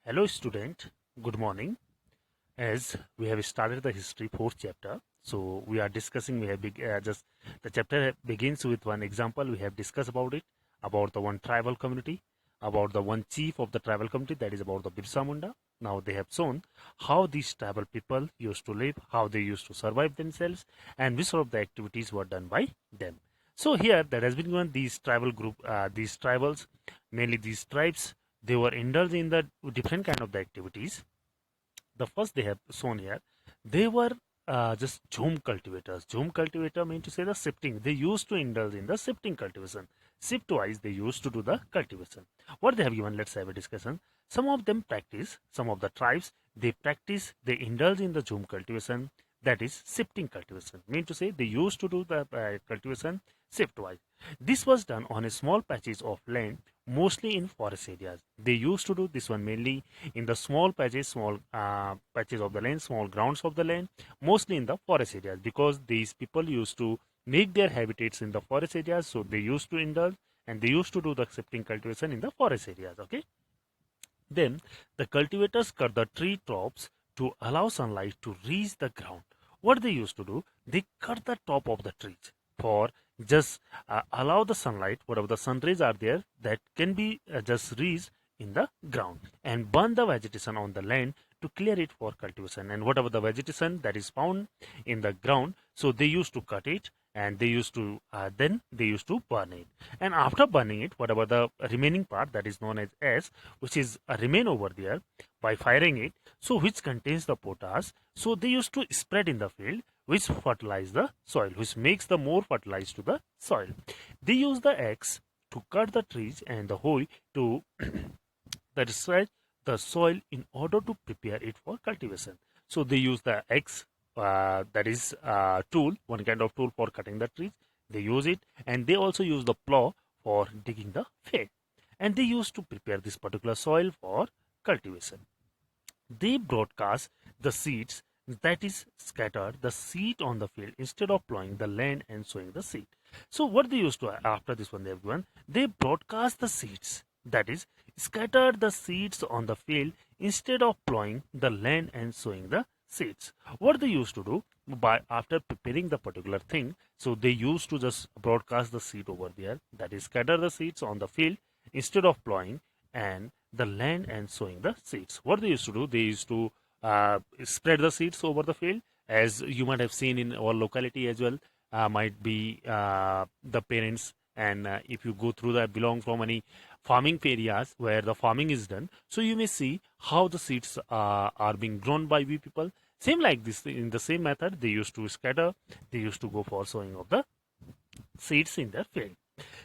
Hello, student. Good morning. As we have started the history fourth chapter, so we are discussing. We have just the chapter begins with one example. We have discussed about the one tribal community, about the one chief of the tribal community. That is about the Birsa Munda. Now they have shown how these tribal people used to live, how they used to survive themselves, and which sort of the activities were done by them. So here that has been given these tribal group, these tribals, mainly these tribes, they were indulged in the different kind of the activities. The first they have shown here, they were just jhum cultivators. Jhum cultivator means to say the shifting. They used to indulge in the shifting cultivation. Shift wise, they used to do the cultivation. What they have given, let's have a discussion. Some of them practice, some of the tribes, they practice, they indulge in the jhum cultivation, that is shifting cultivation. Mean to say they used to do the cultivation shift wise. This was done on a small patches of land, mostly in forest areas. They used to do this one mainly in the small patches of the land, small grounds of the land, mostly in the forest areas, because these people used to make their habitats in the forest areas, so they used to indulge and they used to do the shifting cultivation in the forest areas. Okay, then the cultivators cut the tree tops to allow sunlight to reach the ground. What they used to do, they cut the top of the trees for just allow the sunlight, whatever the sun rays are there, that can be just reached in the ground, and burn the vegetation on the land to clear it for cultivation. And whatever the vegetation that is found in the ground, so they used to cut it, and they used to then they used to burn it. And after burning it, whatever the remaining part that is known as ash, which is remain over there, by firing it, so which contains the potash, so they used to spread in the field, which fertilize the soil, which makes the more fertilized to the soil. They use the axe to cut the trees and the hoe to that stretch the soil in order to prepare it for cultivation. So they use the axe, that is tool, one kind of tool for cutting the trees. They use it, and they also use the plow for digging the field. And they used to prepare this particular soil for cultivation. They broadcast the seeds, that is scattered the seed on the field instead of plowing the land and sowing the seed. So what they used to, after this one they have given, they broadcast the seeds, that is scattered the seeds on the field instead of plowing the land and sowing the seeds. What they used to do, by after preparing the particular thing, so they used to just broadcast the seed over there, that is scatter the seeds on the field instead of plowing and the land and sowing the seeds. What they used to do, they used to spread the seeds over the field, as you might have seen in our locality as well. Might be the parents, and if you go through the belong from any farming areas where the farming is done, so you may see how the seeds are being grown by we people. Same like this, in the same method, they used to scatter, they used to go for sowing of the seeds in their field.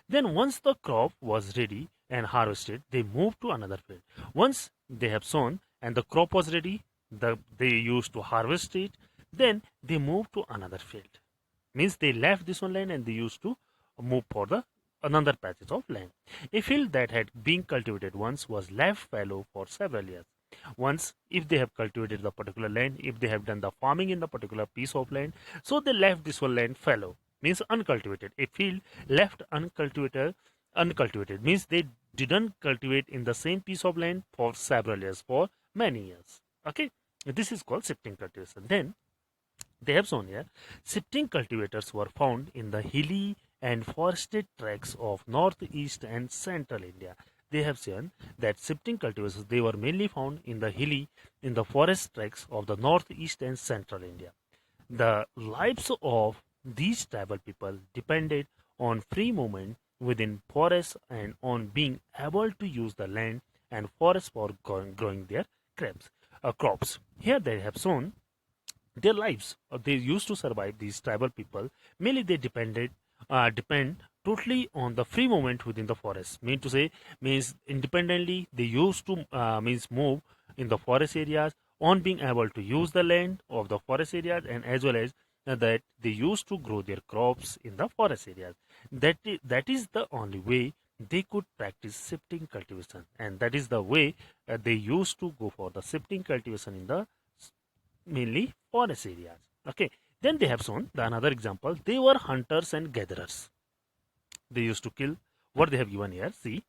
Then once the crop was ready and harvested, they moved to another field. Once they have sown and the crop was ready, they used to harvest it. Then they moved to another field. Means they left this one land and they used to move for the another patches of land. A field that had been cultivated once was left fallow for several years. Once, if they have cultivated the particular land, if they have done the farming in the particular piece of land, so they left this one land fallow, means uncultivated. A field left uncultivated means they didn't cultivate in the same piece of land for several years, for many years. Okay, this is called shifting cultivation. Then they have shown here, shifting cultivators were found in the hilly and forested tracts of northeast and central India. They have shown that shifting cultivators, they were mainly found in the hilly, in the forest tracts of the northeast and central India. The lives of these tribal people depended on free movement within forests and on being able to use the land and forest for growing their crops. Here they have shown their lives. They used to survive, these tribal people. Mainly they depend totally on the free movement within the forest. Mean to say, means independently they used to means move in the forest areas, on being able to use the land of the forest areas, and as well as that they used to grow their crops in the forest areas. That is the only way they could practice shifting cultivation, and that is the way they used to go for the shifting cultivation in the mainly forest areas. Okay, then they have shown the another example. They were hunters and gatherers. They used to kill. What they have given here, see,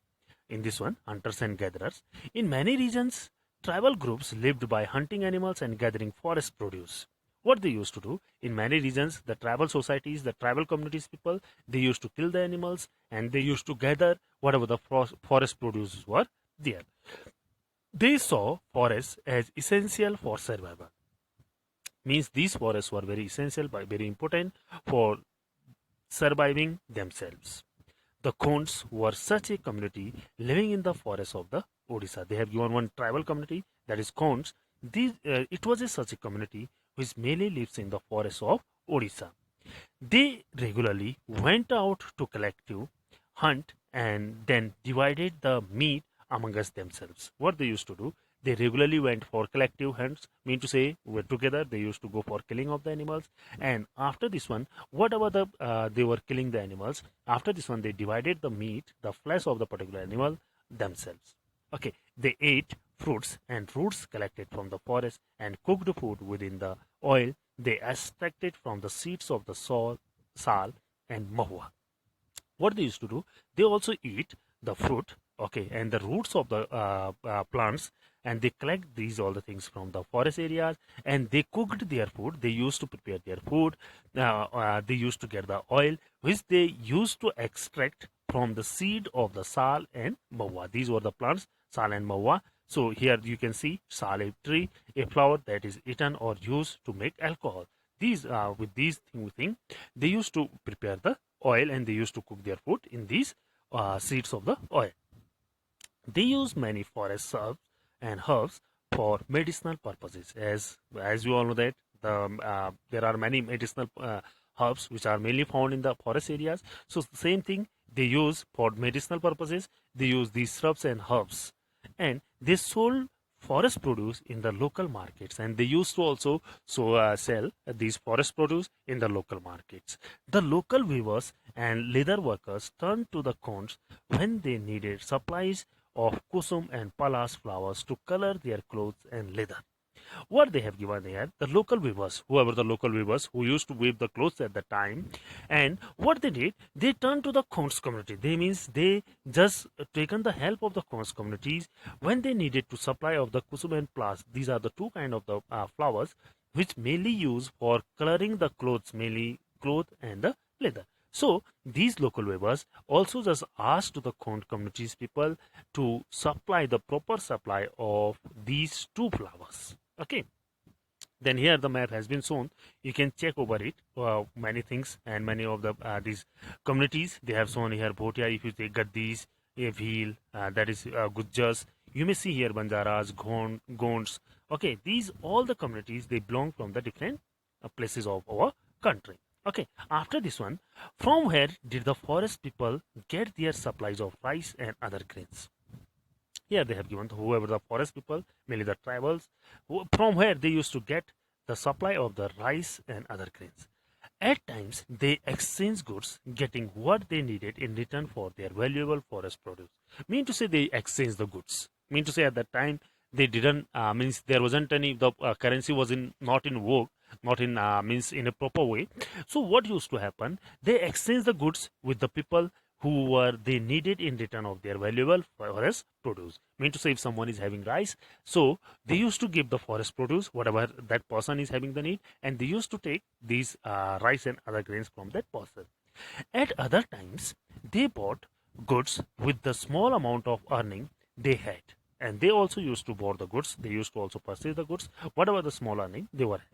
in this one, hunters and gatherers. In many regions, Tribal groups lived by hunting animals and gathering forest produce. What they used to do in many regions, the tribal societies, the tribal communities people, they used to kill the animals and they used to gather whatever the forest produce were there. They saw forests as essential for survival. Means these forests were very essential, very important for surviving themselves. The Khonds were such a community living in the forests of the Odisha. They have given one tribal community, that is Khonds. It was such a community which mainly lives in the forests of Odisha. They regularly went out to collective hunt and then divided the meat amongst themselves. What they used to do, they regularly went for collective hunts, mean to say, were together. They used to go for killing of the animals, and after this one, whatever they were killing the animals, after this one, they divided the meat, the flesh of the particular animal themselves. Okay, they ate fruits and roots collected from the forest and cooked food within the oil they extracted from the seeds of the sal and mahua. What they used to do, they also eat the fruit, okay, and the roots of the plants, and they collect these all the things from the forest areas, and they cooked their food. They used to prepare their food. They used to get the oil which they used to extract from the seed of the sal and mahua. These were the plants, sal and mahua. So here you can see sal, a tree, a flower that is eaten or used to make alcohol. These with these thing they used to prepare the oil and they used to cook their food in these seeds of the oil. They use many forest herbs and herbs for medicinal purposes. As you all know that there are many medicinal herbs which are mainly found in the forest areas. So the same thing they use for medicinal purposes. They use these shrubs and herbs, and they sold forest produce in the local markets, and they used to also sell these forest produce in the local markets. The local weavers and leather workers turned to the Khonds when they needed supplies of kusum and palas flowers to color their clothes and leather. What they have given here, the local weavers, whoever the local weavers who used to weave the clothes at the time, and what they did, they turned to the Khonds community. They means they just taken the help of the Khonds communities when they needed to supply of the kusum and plas. These are the two kind of the flowers which mainly use for coloring the clothes, mainly cloth and the leather. So these local weavers also just asked the Khond communities people to supply the proper supply of these two flowers. Okay, then here the map has been shown. You can check over it, many things, and many of the these communities they have shown here. Bhotia, if you take Gaddis, Bhil, that is Gujjars. You may see here Banjaras, Gonds. Okay, these all the communities they belong from the different places of our country. Okay, after this one, from where did the forest people get their supplies of rice and other grains? Here they have given whoever the forest people, mainly the tribals, from where they used to get the supply of the rice and other grains. At times, they exchange goods, getting what they needed in return for their valuable forest produce. Mean to say they exchange the goods. Mean to say at that time they didn't means there wasn't any the currency was in not in vogue, not in means in a proper way. So what used to happen? They exchange the goods with the people who were they needed in return of their valuable forest produce. Mean to say if someone is having rice, so they used to give the forest produce whatever that person is having the need, and they used to take these rice and other grains from that person. At other times, they bought goods with the small amount of earning they had, and they also used to buy the goods. They used to also purchase the goods whatever the small earning they were having.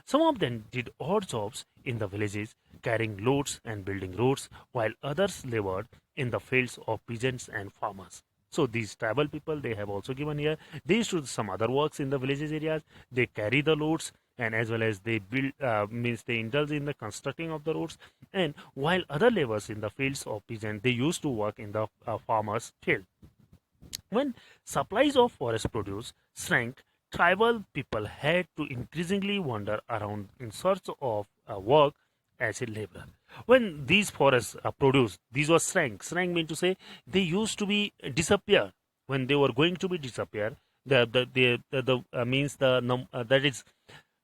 Some of them did odd jobs in the villages, carrying loads and building roads, while others labored in the fields of peasants and farmers. So these tribal people, they have also given here. They used to do some other works in the villages areas. They carry the loads, and as well as they build, means they indulge in the constructing of the roads. And while other laborers in the fields of peasants, they used to work in the farmers' field. When supplies of forest produce shrank, tribal people had to increasingly wander around in search of work as a laborer. When these forests produced, these were shrank. Shrank means to say they used to be disappear. When they were going to be disappear, the means that is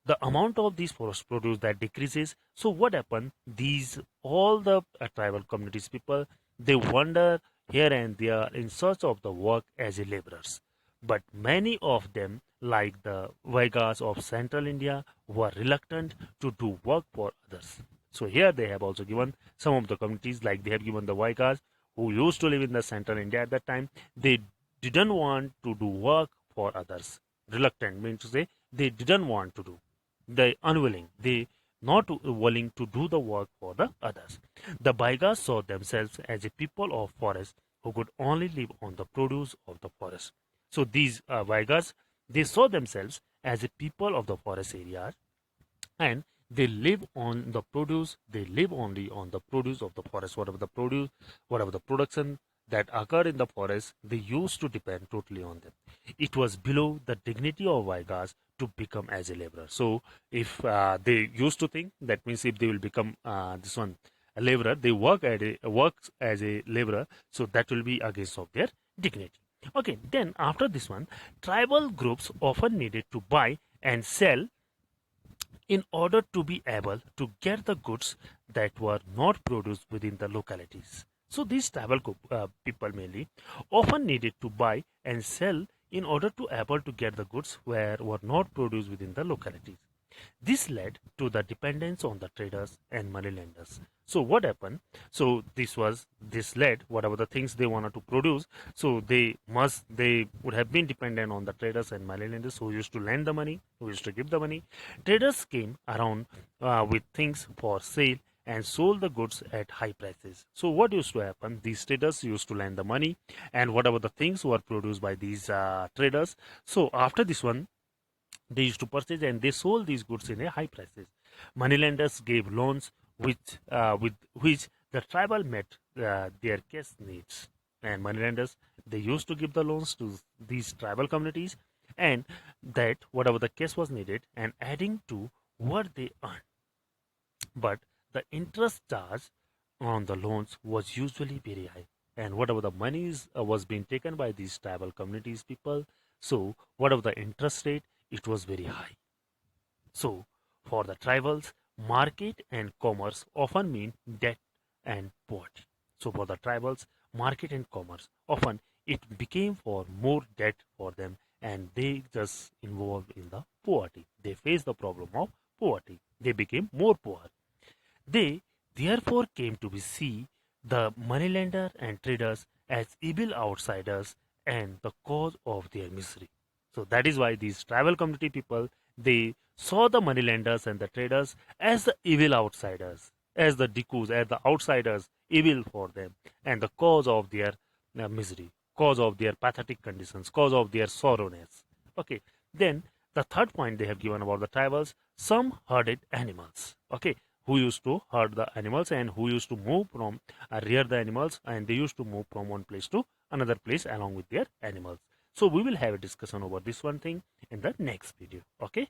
the amount of these forest produce that decreases. So what happened? These all the tribal communities people they wander here and there in search of the work as a laborers. but many of them, like the Vaigas of central India, were reluctant to do work for others. So here they have also given some of the communities, like they have given the Vaigas who used to live in the central India at that time. They didn't want to do work for others. Reluctant means to say they didn't want to do. They unwilling. They not willing to do the work for the others. The Baigas saw themselves as a people of forest who could only live on the produce of the forest. So these Vaigas, they saw themselves as a people of the forest areas, and they live on the produce. They live only on the produce of the forest. Whatever the produce, whatever the production that occurred in the forest, they used to depend totally on them. It was below the dignity of Vaigas to become as a laborer. So if they used to think, that means if they will become this one a laborer, they works as a laborer, so that will be against of their dignity. Okay, then after this one, tribal groups often needed to buy and sell in order to be able to get the goods that were not produced within the localities. So these tribal people mainly often needed to buy and sell in order to able to get the goods where were not produced within the localities. This led to the dependence on the traders and moneylenders. So what happened? So this led whatever the things they wanted to produce. So they would have been dependent on the traders and moneylenders who used to lend the money, who used to give the money. Traders came around with things for sale and sold the goods at high prices. So what used to happen? These traders used to lend the money, and whatever the things were produced by these traders. So after this one, they used to purchase and they sold these goods in a high prices. Moneylenders gave loans with which the tribal met their cash needs. And moneylenders, they used to give the loans to these tribal communities, and that whatever the cash was needed and adding to what they earned. But the interest charge on the loans was usually very high, and whatever the monies was being taken by these tribal communities people, so whatever the interest rate, it was very high. So for the tribals, market and commerce often mean debt and poverty. So for the tribals, market and commerce often it became for more debt for them, and they just involved in the poverty. They faced the problem of poverty. They became more poor. They therefore came to be see the moneylender and traders as evil outsiders and the cause of their misery. So that is why these tribal community people, they saw the moneylenders and the traders as the evil outsiders, as the dikus, as the outsiders, evil for them, and the cause of their misery, cause of their pathetic conditions, cause of their sorrowness. Okay, then the third point they have given about the tribals, some herded animals. Okay, who used to herd the animals and who used to move from rear the animals, and they used to move from one place to another place along with their animals. So we will have a discussion over this one thing in the next video. Okay.